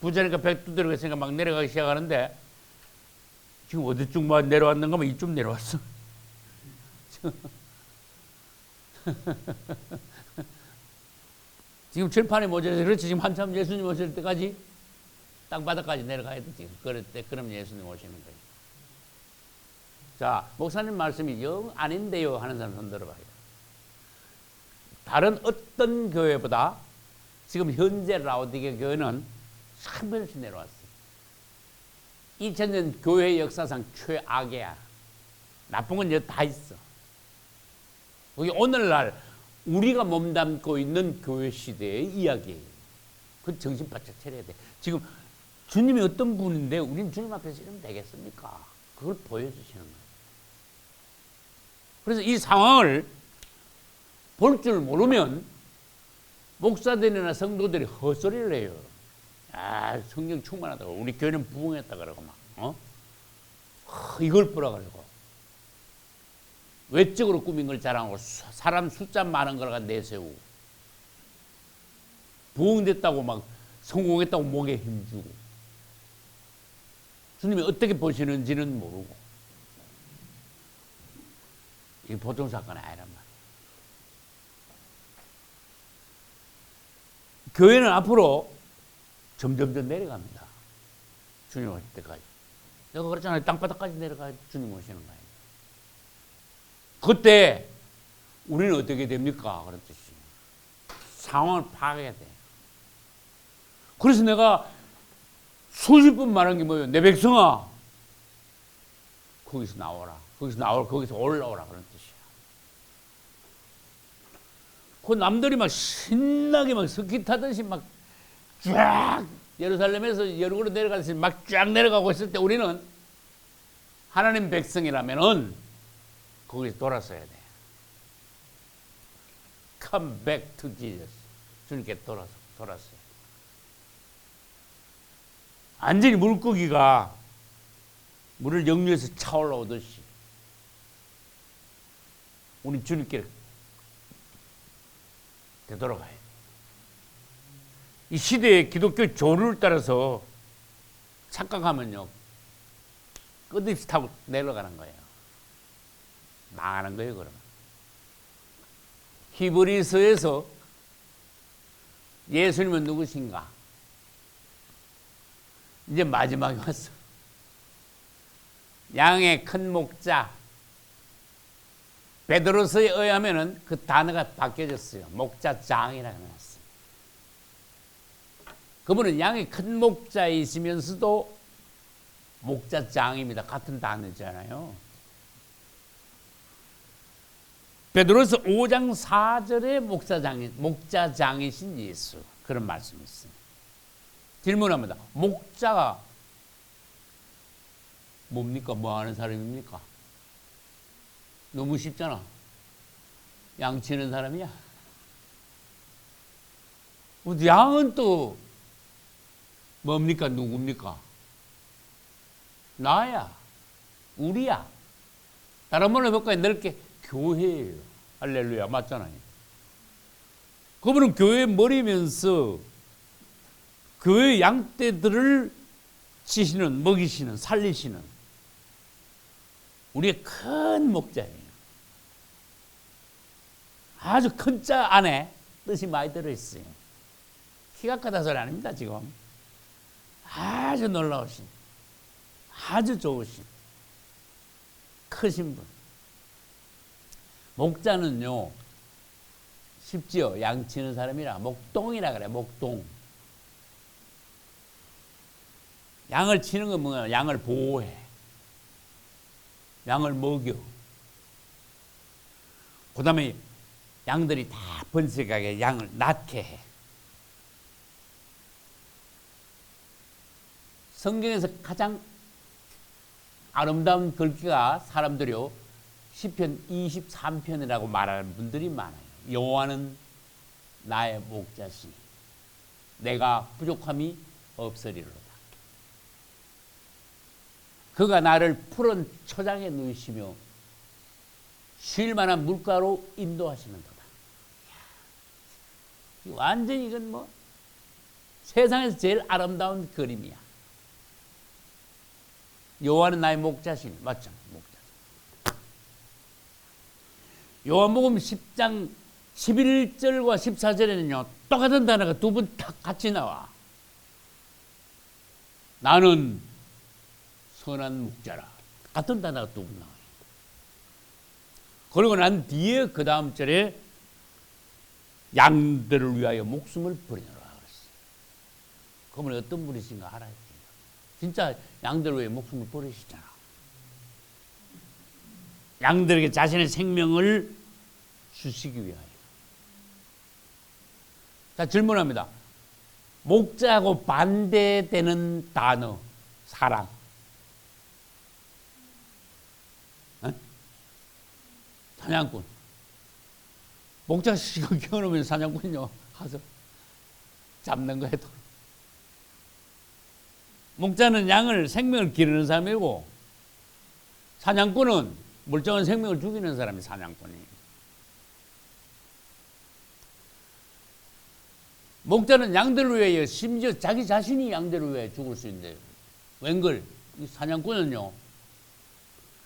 부자니까 배 두드리고 있으니까 막 내려가기 시작하는데 지금 어디쯤 내려왔는가 하면 이쯤 내려왔어. 지금 칠판에 모자라서 그렇지. 지금 한참 예수님 오실 때까지 땅바닥까지 내려가야 돼. 지금 그럴 때 그럼 예수님 오시는 거예요. 자, 목사님 말씀이 영 아닌데요 하는 사람 손 들어봐요. 다른 어떤 교회보다 지금 현재 라우디게아 교회는 3번씩 내려왔어요. 2000년 교회 역사상 최악이야. 나쁜 건 이제 다 있어. 그게 오늘날 우리가 몸담고 있는 교회 시대의 이야기예요. 그 정신 바짝 차려야 돼. 지금 주님이 어떤 분인데 우리는 주님 앞에서 이러면 되겠습니까? 그걸 보여주시는 거예요. 그래서 이 상황을 볼 줄 모르면 목사들이나 성도들이 헛소리를 해요. 아, 성령 충만하다고. 우리 교회는 부흥했다 그러고 막, 이걸 보라 그러고. 외적으로 꾸민 걸 자랑하고 사람 숫자 많은 걸 내세우고. 부흥됐다고 막 성공했다고 목에 힘주고. 주님이 어떻게 보시는지는 모르고. 이게 보통 사건이 아니란 말이에요. 교회는 앞으로 점점점 내려갑니다. 주님 오실 때까지. 내가 그랬잖아요. 땅바닥까지 내려가 주님 오시는 거예요. 그때 우리는 어떻게 됩니까? 그런 뜻이. 상황을 파악해야 돼. 그래서 내가 수십 번 말한 게 뭐예요? 내 백성아, 거기서 나오라. 거기서 올라오라. 그런 뜻이야. 그 남들이 막 신나게 막 스키 타듯이 막 쫙 예루살렘에서 여리고로 내려가듯이 막 쫙 내려가고 있을 때 우리는 하나님 백성이라면은 거기서 돌아서야 돼. Come back to Jesus. 주님께 돌아서요. 완전히 물고기가 물을 역류해서 차올라오듯이 우리 주님께 되돌아가야 돼. 이 시대의 기독교 조류를 따라서 착각하면요, 끝없이 타고 내려가는 거예요. 망하는 거예요, 그러면. 히브리서에서 예수님은 누구신가? 이제 마지막에 왔어. 양의 큰 목자. 베드로서에 의하면은 그 단어가 바뀌어졌어요. 목자장이라고 해놨어요. 그분은 양의 큰 목자이시면서도 목자장입니다. 같은 단어잖아요. 베드로서 5장 4절에 목자장이신 예수, 그런 말씀이 있어요. 질문합니다. 목자가 뭡니까? 뭐 하는 사람입니까? 너무 쉽잖아. 양치는 사람이야. 양은 또 뭡니까? 누굽니까? 나야. 우리야. 다른 말로 해볼까요? 넓게 교회예요. 할렐루야. 맞잖아요. 그분은 교회의 머리면서 교회 양떼들을 치시는, 먹이시는, 살리시는 우리의 큰 목자예요. 아주 큰 자 안에 뜻이 많이 들어있어요. 키가 크다 소리 아닙니다, 지금. 아주 놀라우신, 아주 좋으신 크신 분. 목자는요 쉽지요. 양 치는 사람이라 목동이라 그래. 목동. 양을 치는 건 뭐야? 양을 보호해. 양을 먹여. 그 다음에 양들이 다 번식하게 양을 낳게 해. 성경에서 가장 아름다운 글귀가 사람들이요 시편 23편이라고 말하는 분들이 많아요. 여호와는 나의 목자시니 내가 부족함이 없으리로다. 그가 나를 푸른 초장에 누이시며 쉴 만한 물가로 인도하시는도다. 완전히 이건 뭐 세상에서 제일 아름다운 그림이야. 여호와는 나의 목자시니 맞죠? 목자. 요한복음 10장 11절과 14절에는요 똑같은 단어가 두 번 딱 같이 나와. 나는 선한 목자라. 같은 단어가 두 번 나와요. 그리고 난 뒤에 그 다음 절에 양들을 위하여 목숨을 버리노라 그랬어요. 그분이 어떤 분이신가 알아야 돼요. 진짜 양들을 위해 목숨을 버리시잖아. 양들에게 자신의 생명을 주시기 위하여. 자, 질문합니다. 목자하고 반대되는 단어, 사랑. 사냥꾼. 목자가 시간 키워놓으면 사냥꾼요 가서 잡는 거예요. 목자는 양을 생명을 기르는 사람이고 사냥꾼은 멀쩡한 생명을 죽이는 사람이 사냥꾼이에요. 목자는 양들을 위해 심지어 자기 자신이 양들을 위해 죽을 수 있는데 웬걸 이 사냥꾼은요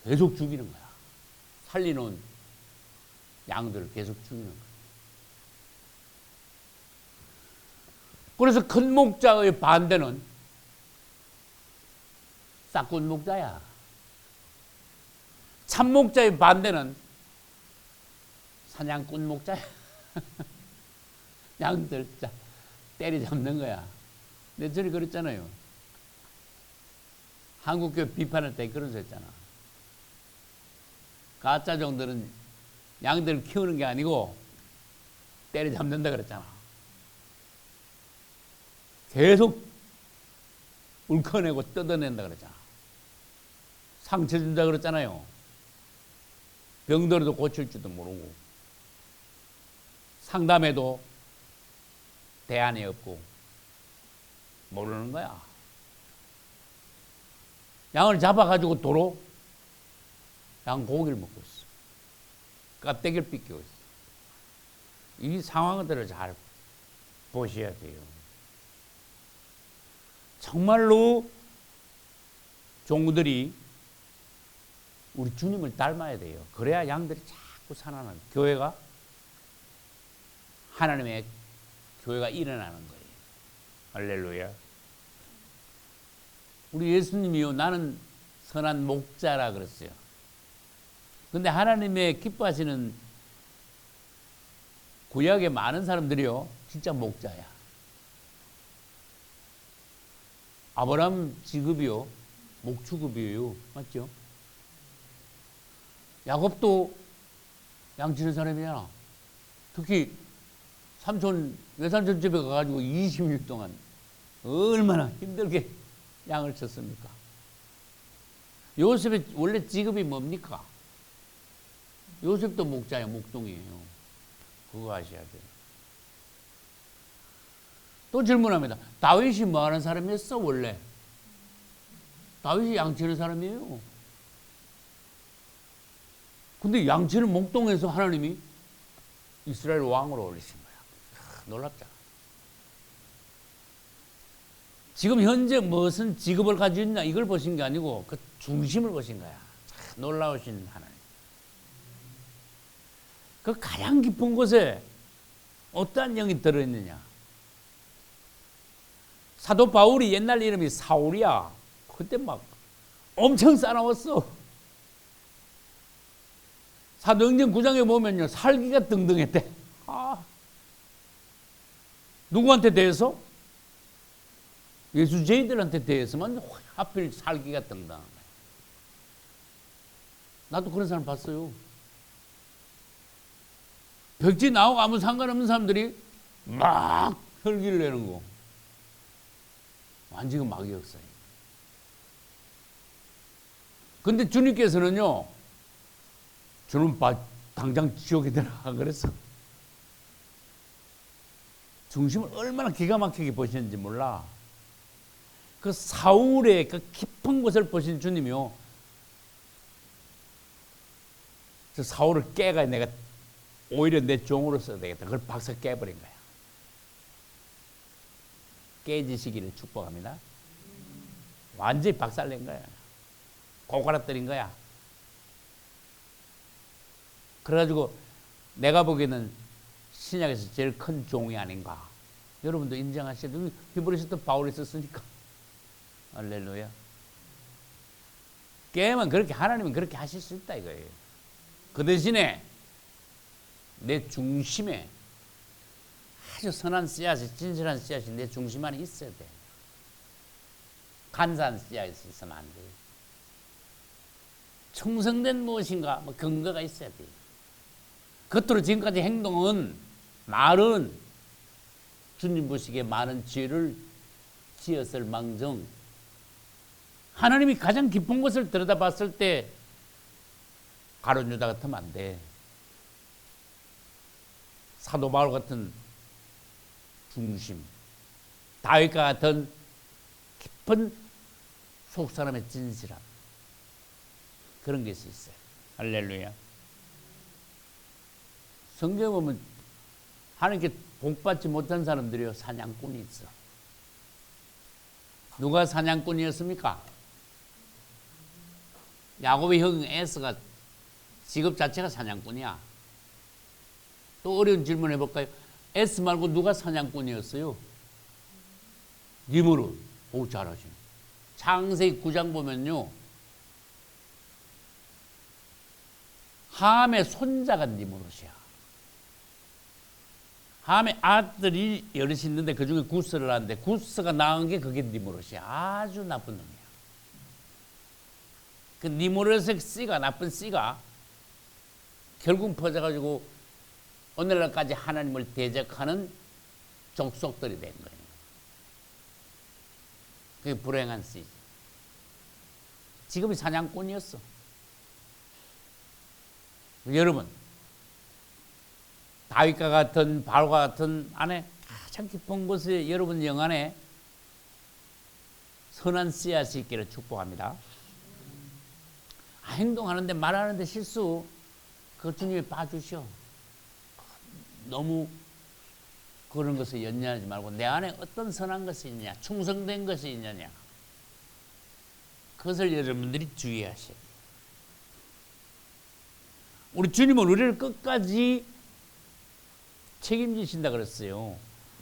계속 죽이는 거야. 살리는 양들을 계속 죽이는 거야. 그래서 큰 목자의 반대는 싹꾼 목자야. 참 목자의 반대는 사냥꾼 목자야. 양들 때리잡는 거야. 내 전에 그랬잖아요. 한국교회 비판할 때 그런 소 했잖아. 가짜 종들은 양들을 키우는 게 아니고 때리잡는다 그랬잖아. 계속 울커내고 뜯어낸다 그랬잖아. 상처 준다 그랬잖아요. 병들어도 고칠 줄도 모르고 상담해도 대안이 없고 모르는 거야. 양을 잡아가지고 도로 양 고기를 먹고 있어. 껍데기를 삐끼고 있어. 이 상황들을 잘 보셔야 돼요. 정말로 종들이 우리 주님을 닮아야 돼요. 그래야 양들이 자꾸 살아나는 교회가 하나님의 교회가 일어나는 거예요. 할렐루야. 우리 예수님이요 나는 선한 목자라 그랬어요. 근데 하나님의 기뻐하시는 구약의 많은 사람들이요 진짜 목자야. 아브라함 직업이요 목축업이에요. 맞죠? 야곱도 양치는 사람이잖아. 특히 외삼촌 집에 가가지고 20일 동안 얼마나 힘들게 양을 쳤습니까? 요셉의 원래 직업이 뭡니까? 요셉도 목자예요. 목동이에요. 그거 아셔야 돼요. 또 질문합니다. 다윗이 뭐 하는 사람이었어 원래? 다윗이 양치는 사람이에요. 근데 양치는 목동에서 하나님이 이스라엘 왕으로 올리신 거야. 놀랍잖아. 지금 현재 무슨 직업을 가지고 있나 이걸 보신 게 아니고 그 중심을 보신 거야. 놀라우신 하나님. 그 가장 깊은 곳에 어떠한 영이 들어있느냐. 사도 바울이 옛날 이름이 사울이야. 그때 막 엄청 싸나웠어. 사도행전 9장에 보면요, 살기가 등등했대. 누구한테 대해서? 예수 제이들한테 대해서만 하필 살기가 등등한 거야. 나도 그런 사람 봤어요. 벽지 나오고 아무 상관없는 사람들이 막 혈기를 내는 거. 완전히 마귀 역사예요. 근데 주님께서는요, 저는 당장 지옥에 들어가 그랬어. 중심을 얼마나 기가 막히게 보시는지 몰라. 그 사울의 그 깊은 곳을 보신 주님이요, 저 사울을 깨가 내가 오히려 내 종으로 써야 되겠다. 그걸 박사 깨버린 거야. 깨지시기를 축복합니다. 완전히 박살낸 거야. 고갈아뜨린 거야. 그래가지고 내가 보기에는 신약에서 제일 큰 종이 아닌가. 여러분도 인정하셔야 돼요. 히브리서도 바울이 썼으니까. 할렐루야. 깨면 그렇게, 하나님은 그렇게 하실 수 있다 이거예요. 그 대신에 내 중심에 아주 선한 씨앗이, 진실한 씨앗이 내 중심 안에 있어야 돼. 간사한 씨앗이 있으면 안 돼. 충성된 무엇인가, 뭐 근거가 있어야 돼. 겉으로 지금까지 행동은, 말은 주님 보시기에 많은 죄를 지었을 망정, 하나님이 가장 깊은 것을 들여다봤을 때 가룟 유다 같으면 안 돼. 사도 바울 같은 중심, 다윗과 같은 깊은 속 사람의 진실함, 그런 것이 있어요. 할렐루야. 성경에 보면 하나님께 복받지 못한 사람들이요, 사냥꾼이 있어. 누가 사냥꾼이었습니까? 야곱의 형 에서가 직업 자체가 사냥꾼이야. 또 어려운 질문 해볼까요? 에스 말고 누가 사냥꾼이었어요? 니므롯. 오, 잘하시네. 창세기 9장 보면요, 함의 손자가 니므롯이야. 함의 아들이 여럿이 있는데 그 중에 구스를 하는데 구스가 낳은 게 그게 니므롯이야. 아주 나쁜 놈이야. 그 니므롯의 씨가, 나쁜 씨가 결국 퍼져가지고 오늘날까지 하나님을 대적하는 족속들이 된 거예요. 그게 불행한 씨. 지금이 사냥꾼이었어. 여러분, 다윗과 같은, 바울과 같은 안에 가장 깊은 곳에 여러분 영 안에 선한 씨앗이 있기를 축복합니다. 행동하는데 말하는데 실수, 그거 주님이 봐주셔. 너무 그런 것에 연연하지 말고 내 안에 어떤 선한 것이 있냐, 충성된 것이 있느냐, 그것을 여러분들이 주의하셔야 돼요. 우리 주님은 우리를 끝까지 책임지신다 그랬어요.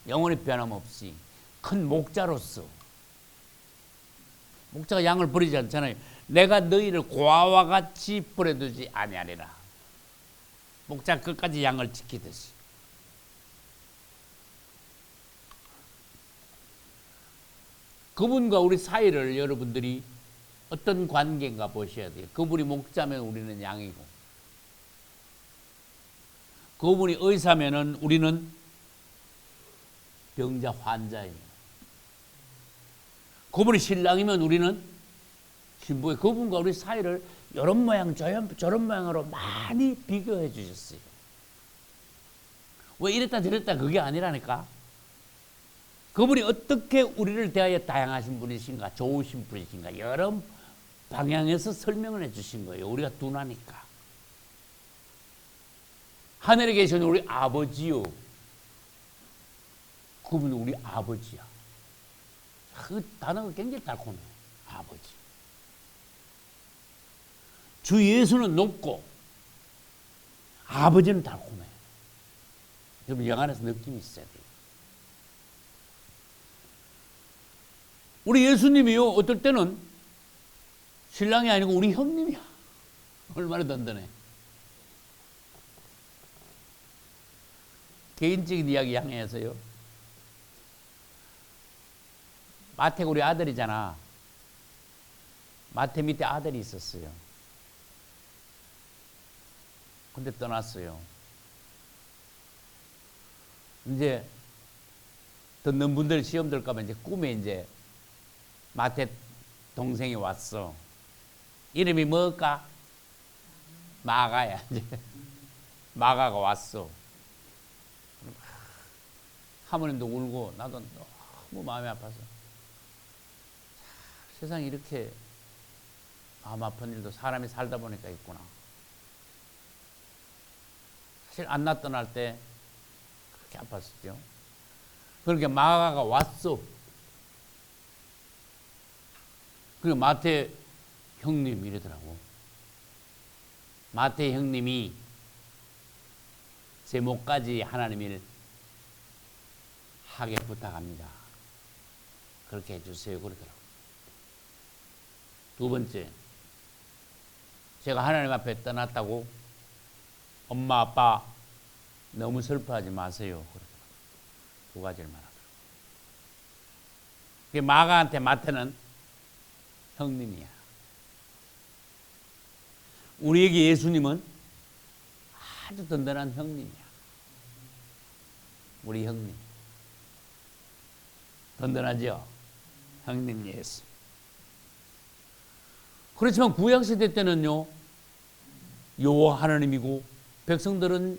영원히 변함없이 큰 목자로서. 목자가 양을 버리지 않잖아요. 내가 너희를 고아와 같이 버려두지 아니하리라. 목자가 끝까지 양을 지키듯이. 그분과 우리 사이를 여러분들이 어떤 관계인가 보셔야 돼요. 그분이 목자면 우리는 양이고, 그분이 의사면은 우리는 병자 환자예요. 그분이 신랑이면 우리는 신부예요. 그분과 우리 사이를 이런 모양 저런 모양으로 많이 비교해 주셨어요. 왜 이랬다 저랬다 그게 아니라니까. 그분이 어떻게 우리를 대하여 다양하신 분이신가, 좋으신 분이신가, 여러 방향에서 설명을 해 주신 거예요. 우리가 둔하니까. 하늘에 계신 우리 아버지요. 그분은 우리 아버지야. 그 단어가 굉장히 달콤해. 아버지. 주 예수는 높고 아버지는 달콤해. 여러분 영 안에서 느낌이 있어야 돼요. 우리 예수님이요, 어떨 때는 신랑이 아니고 우리 형님이야. 얼마나 든든해. 개인적인 이야기 향해서요. 마태가 우리 아들이잖아. 마태 밑에 아들이 있었어요. 근데 떠났어요. 이제 듣는 분들 시험 들까봐 이제 꿈에 이제 마태 동생이 왔어. 이름이 뭘까? 마가야. 이제 마가가 왔어. 하모님도 울고 나도 너무 마음이 아파서 세상에 이렇게 마음 아픈 일도 사람이 살다 보니까 있구나. 사실 안나 떠날 때 그렇게 아팠었죠. 그러니까 마가가 왔어. 그리고 마태 형님 이러더라고. 마태 형님이 제 목까지 하나님을 하게 부탁합니다. 그렇게 해주세요. 그러더라고. 두 번째, 제가 하나님 앞에 떠났다고 엄마 아빠 너무 슬퍼하지 마세요. 그러더라고. 두 가지를 말하더라고. 마가한테 마태는 형님이야. 우리에게 예수님은 아주 든든한 형님이야. 우리 형님. 든든하죠? 형님 예수. 그렇지만 구약시대 때는요, 여호와 하나님이고 백성들은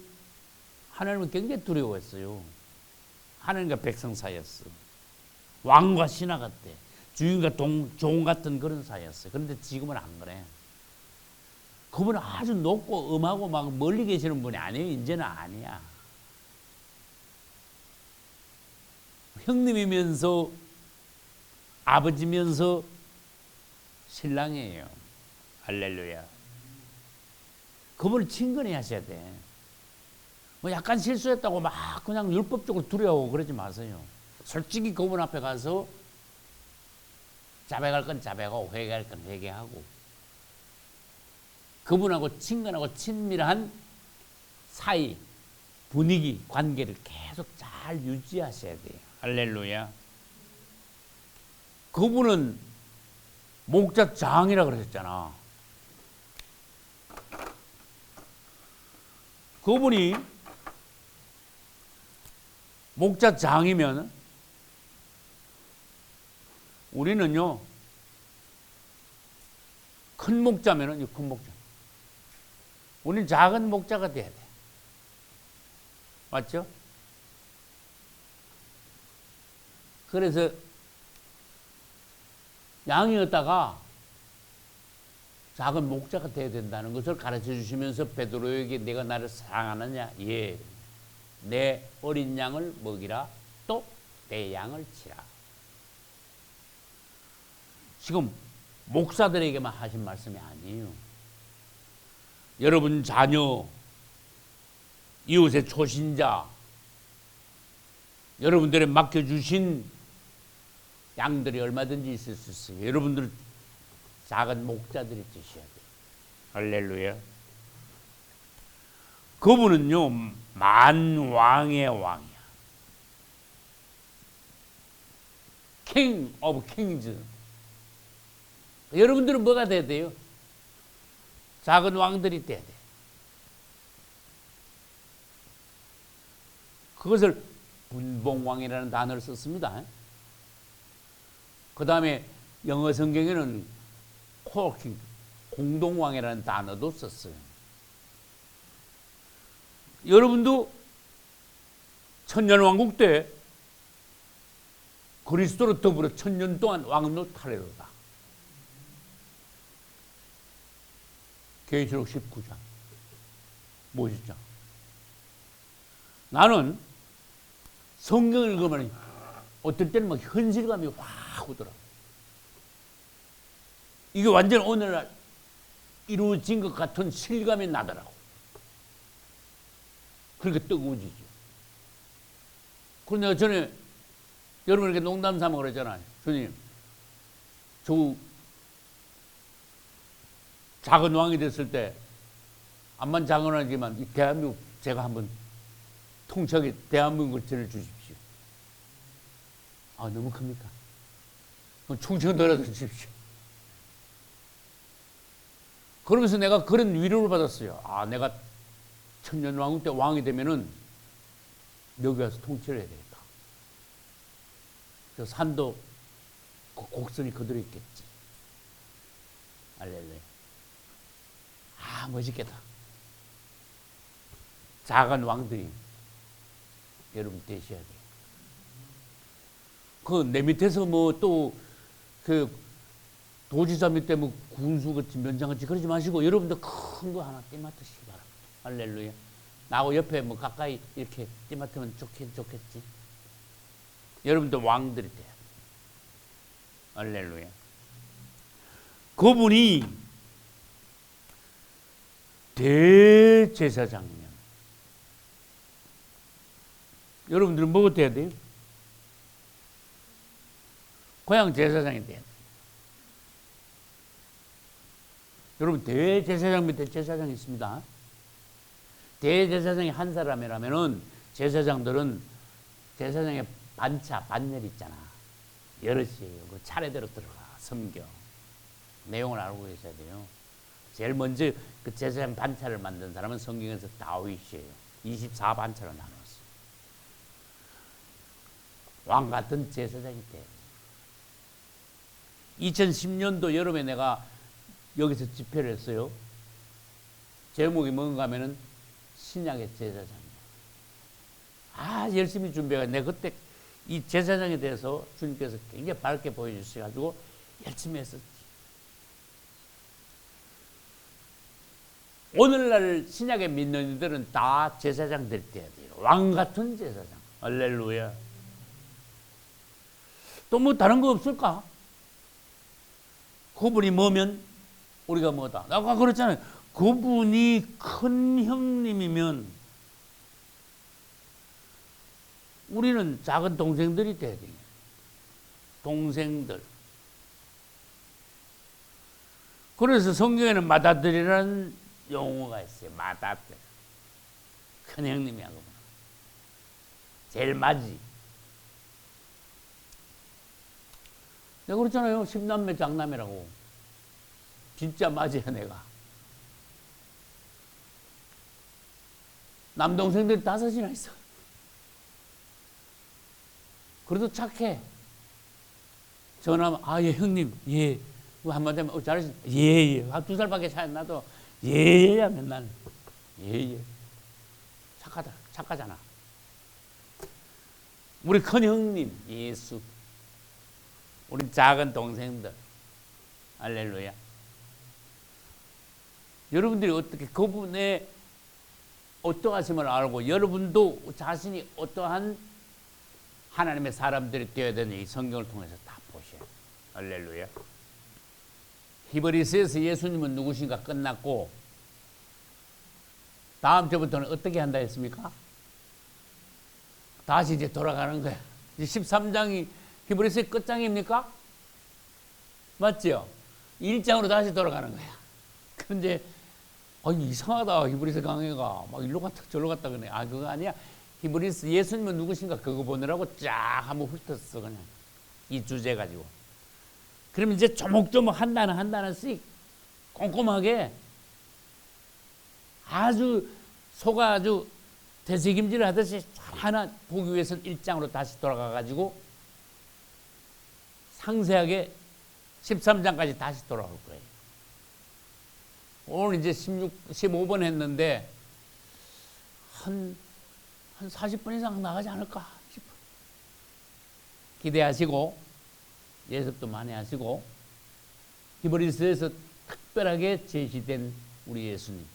하나님을 굉장히 두려워했어요. 하나님과 백성 사이였어. 왕과 신하 같대. 주인과 종 같은 그런 사이였어요. 그런데 지금은 안 그래. 그분은 아주 높고 음하고 막 멀리 계시는 분이 아니에요. 이제는 아니야. 형님이면서 아버지면서 신랑이에요. 할렐루야. 그분을 친근히 하셔야 돼. 뭐 약간 실수했다고 막 그냥 율법적으로 두려워하고 그러지 마세요. 솔직히 그분 앞에 가서 자백할 건 자백하고 회개할 건 회개하고 그분하고 친근하고 친밀한 사이, 분위기, 관계를 계속 잘 유지하셔야 돼요. 할렐루야. 그분은 목자장이라 그러셨잖아. 그분이 목자장이면 우리는요, 큰 목자면은 큰 목자. 우리는 작은 목자가 돼야 돼. 맞죠? 그래서 양이었다가 작은 목자가 돼야 된다는 것을 가르쳐 주시면서 베드로에게 내가 나를 사랑하느냐? 예. 내 어린 양을 먹이라. 또 내 양을 치라. 지금 목사들에게만 하신 말씀이 아니에요. 여러분 자녀, 이웃의 초신자, 여러분들의 맡겨주신 양들이 얼마든지 있을 수 있어요. 여러분들 작은 목자들이 되셔야 돼요. 할렐루야. 그분은요, 만왕의 왕이야. King of Kings. 여러분들은 뭐가 돼야 돼요? 작은 왕들이 돼야 돼. 그것을 분봉왕이라는 단어를 썼습니다. 그 다음에 영어 성경에는 코어킹, 공동왕이라는 단어도 썼어요. 여러분도 천년왕국 때 그리스도로 더불어 천년 동안 왕노타레로다. 계시록 19장 멋있죠? 나는 성경을 읽으면 어떨 때는 막 현실감이 확 오더라. 이게 완전 오늘날 이루어진 것 같은 실감이 나더라고. 그러니까 뜨거워지죠. 그런데 내가 전에 여러분에게 농담 삼아 그랬잖아요. 주님, 저 작은 왕이 됐을 때 암만 작은 왕이지만 이 대한민국 제가 한번 통치하게 대한민국을 저를 주십시오. 아, 너무 큽니까? 충청도라도 주십시오. 그러면서 내가 그런 위로를 받았어요. 아, 내가 천년왕국 때 왕이 되면은 여기 와서 통치를 해야 되겠다. 그 산도 곡선이 그대로 있겠지. 알렐루야. 아, 멋있겠다. 작은 왕들이 여러분 되셔야 돼요. 그 내 밑에서 뭐 또 그 도지사 밑에 뭐 군수같이 면장같이 그러지 마시고 여러분들 큰 거 하나 띠맡으시기 바랍니다. 할렐루야. 나하고 옆에 뭐 가까이 이렇게 띠맡으면 좋겠지. 여러분들 왕들이 돼야 돼. 할렐루야. 그분이 대제사장이면 여러분들은 뭐가 돼야 돼요? 고향 제사장이 돼야 돼요. 여러분 대제사장 밑에 제사장이 있습니다. 대제사장이 한 사람이라면은 제사장들은 제사장의 반열 있잖아. 여럿이에요. 그 차례대로 들어가 섬겨. 내용을 알고 계셔야 돼요. 제일 먼저 그 제사장 반차를 만든 사람은 성경에서 다윗이에요. 24반차로 나눴어. 왕 같은 제사장이 돼. 2010년도 여름에 내가 여기서 집회를 했어요. 제목이 뭔가 하면은 신약의 제사장. 아, 열심히 준비해가 내가 그때 이 제사장에 대해서 주님께서 굉장히 밝게 보여주셔가지고 열심히 했었지. 오늘날 신약에 믿는 이들은 다 제사장 될 때야 돼요. 왕 같은 제사장. 할렐루야. 또 뭐 다른 거 없을까? 그분이 뭐면 우리가 뭐다. 아까 그랬잖아요. 그분이 큰 형님이면 우리는 작은 동생들이 돼야 돼요. 동생들. 그래서 성경에는 맏아들이라는 용어가 있어요. 맏아들. 큰 형님이 하고 제일 맞이. 내가 그랬잖아요. 10남매 장남이라고. 진짜 맞이야 내가. 남동생들이 5이나 있어. 그래도 착해. 전화하면 아, 예 형님 예. 한마디 하면 잘하시. 예예. 한 2살밖에 차이 안 나도 예예야 맨날. 예예. 착하다. 착하잖아. 우리 큰 형님 예수. 우리 작은 동생들. 할렐루야. 여러분들이 어떻게 그분의 어떠하심을 알고 여러분도 자신이 어떠한 하나님의 사람들이 되어야 되는 이 성경을 통해서 다 보셔요. 할렐루야. 히브리서에서 예수님은 누구신가 끝났고 다음 주부터는 어떻게 한다 했습니까? 다시 이제 돌아가는 거야. 이제 13장이 히브리서의 끝장입니까? 맞죠? 1장으로 다시 돌아가는 거야. 근데 아니 이상하다. 히브리서 강해가 막 일로 갔다 저로 갔다 그러네. 아 그거 아니야. 히브리서 예수님은 누구신가 그거 보느라고 쫙 한번 훑었어 그냥. 이 주제 가지고. 그러면 이제 조목조목 한 단어씩 꼼꼼하게 아주 소가 아주 되새김질을 하듯이 하나 보기 위해서는 1장으로 다시 돌아가 가지고 상세하게 13장까지 다시 돌아올 거예요. 오늘 이제 15번 했는데 한 40분 이상 나가지 않을까 싶어. 기대하시고 예습도 많이 하시고 히브리서에서 특별하게 제시된 우리 예수님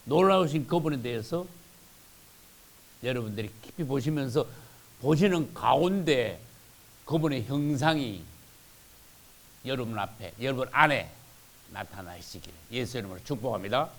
놀라우신 그분에 대해서 여러분들이 깊이 보시면서 보시는 가운데 그분의 형상이 여러분 앞에 여러분 안에 나타나시기를 예수 이름으로 축복합니다.